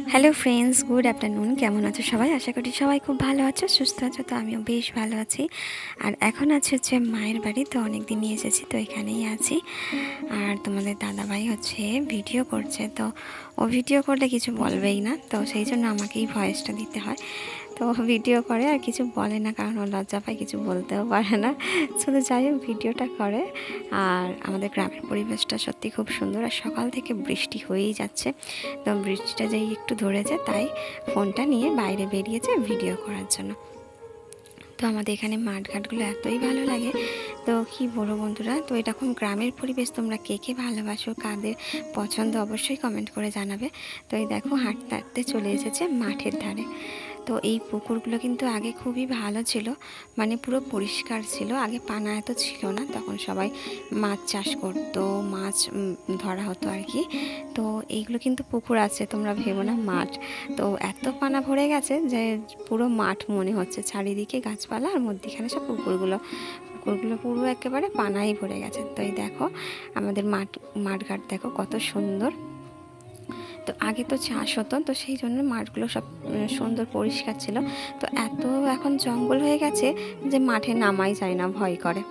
Hello friends, good afternoon. কেমন আছো সবাই? আশা করি সবাই খুব ভালো আছো, সুস্থ আছো। তো আমিও বেশ ভালো আছি। আর এখন হচ্ছে মায়ের বাড়ি। তো অনেক দিনই এসেছি, তো এখানেই আছি। আর তোমাদের দাদাভাই ভিডিও করছে। তো ও ভিডিও করলে কিছু বলবেই না, তো সেই জন্য আমাকেই ভয়েসটা দিতে হয়। তো ভিডিও করে আর কিছু বলে না, কারণ ও লজ্জা পায়, কিছু বলতেও পারে না। শুধু যাই হোক ভিডিওটা করে। আর আমাদের গ্রামের পরিবেশটা সত্যি খুব সুন্দর। আর সকাল থেকে বৃষ্টি হয়েই যাচ্ছে। তো বৃষ্টিটা যেই একটু ধরেছে, তাই ফোনটা নিয়ে বাইরে বেরিয়েছে ভিডিও করার জন্য। তো আমাদের এখানে মাঠঘাটগুলো এতই ভালো লাগে, তো কি বলবো বন্ধুরা। তো এরকম গ্রামের পরিবেশ তোমরা কে কে ভালোবাসো, কাদের পছন্দ, অবশ্যই কমেন্ট করে জানাবে। তো এই দেখো হাঁটতে হাঁটতে চলে এসেছে মাঠের ধারে। তো এই পুকুরগুলো কিন্তু আগে খুবই ভালো ছিল, মানে পুরো পরিষ্কার ছিল। আগে পানা এত ছিল না, তখন সবাই মাছ চাষ করতো, মাছ ধরা হতো আর কি। তো এইগুলো কিন্তু পুকুর আছে, তোমরা ভেবো না মাঠ। তো এত পানা ভরে গেছে যে পুরো মাঠ মনে হচ্ছে, চারিদিকে গাছপালা আর মধ্যিখানে সব পুকুরগুলো পুরো একেবারে পানাই ভরে গেছে। তো এই দেখো আমাদের মাঠঘাট দেখো কত সুন্দর। তো আগে তো চাষ হতো, তো সেই জন্য মাঠগুলো সব সুন্দর পরিষ্কার ছিল। তো এত এখন জঙ্গল হয়ে গেছে যে মাঠে নামাই যায় না, ভয় করে।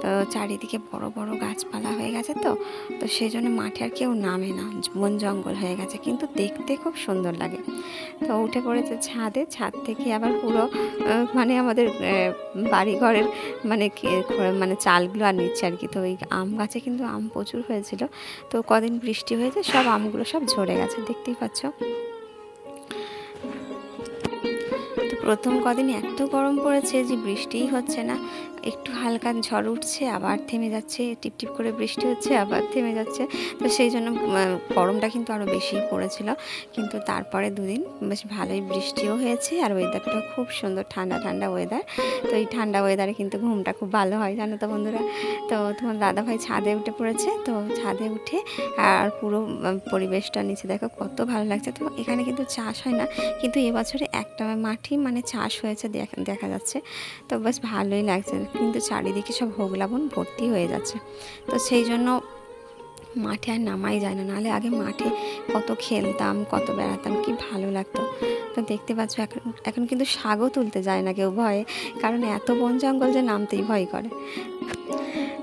তো চারিদিকে বড় বড় গাছপালা হয়ে গেছে, তো তো সেই জন্য মাঠে আর কেউ নামে না, বন জঙ্গল হয়ে গেছে, কিন্তু দেখতে খুব সুন্দর লাগে। তো উঠে পড়েছে ছাদে, ছাদ থেকে আবার পুরো মানে আমাদের বাড়িঘরের মানে চালগুলো আর নিচ্ছে আর কি। তো ওই আম গাছে কিন্তু আম প্রচুর হয়েছিল। তো কদিন বৃষ্টি হয়েছে, সব আমগুলো সব ঝরে গেছে, দেখতেই পাচ্ছ। তো প্রথম কদিন এত গরম পড়েছে যে বৃষ্টিই হচ্ছে না, একটু হালকা ঝড় উঠছে আবার থেমে যাচ্ছে, টিপটিপ করে বৃষ্টি হচ্ছে আবার থেমে যাচ্ছে। তো সেই জন্য গরমটা কিন্তু আরও বেশিই পড়েছিল। কিন্তু তারপরে দুদিন বেশ ভালোই বৃষ্টিও হয়েছে, আর ওয়েদারটাও খুব সুন্দর, ঠান্ডা ঠান্ডা ওয়েদার। তো এই ঠান্ডা ওয়েদারে কিন্তু ঘুমটা খুব ভালো হয়, জানো তো বন্ধুরা। তো তোমার দাদাভাই ছাদে উঠে পড়েছে, তো ছাদে উঠে আর পুরো পরিবেশটা নিচে দেখো কত ভালো লাগছে। তো এখানে কিন্তু চাষ হয় না, কিন্তু এবছরে একটা মাঠই মানে চাষ হয়েছে দেখা যাচ্ছে। তো বেশ ভালোই লাগছে, কিন্তু চারিদিকে সব হোগলা বন ভর্তি হয়ে যাচ্ছে। তো সেই জন্য মাঠে আর নামাই যায় না, নাহলে আগে মাঠে কত খেলতাম, কত বেড়াতাম, কি ভালো লাগতো। তো দেখতে পাচ্ছ এখন এখন কিন্তু শাকও তুলতে যায় না কেউ, ভয়ে, কারণ এত বন জঙ্গল যে নামতেই ভয় করে।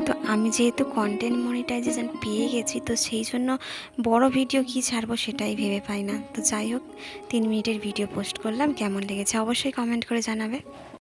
তো আমি যেহেতু কন্টেন্ট মনিটাইজেশন পেয়ে গেছি, তো সেই জন্য বড় ভিডিও কি ছাড়বো সেটাই ভেবে পাই না। তো যাই হোক 3 মিনিটের ভিডিও পোস্ট করলাম, কেমন লেগেছে অবশ্যই কমেন্ট করে জানাবে।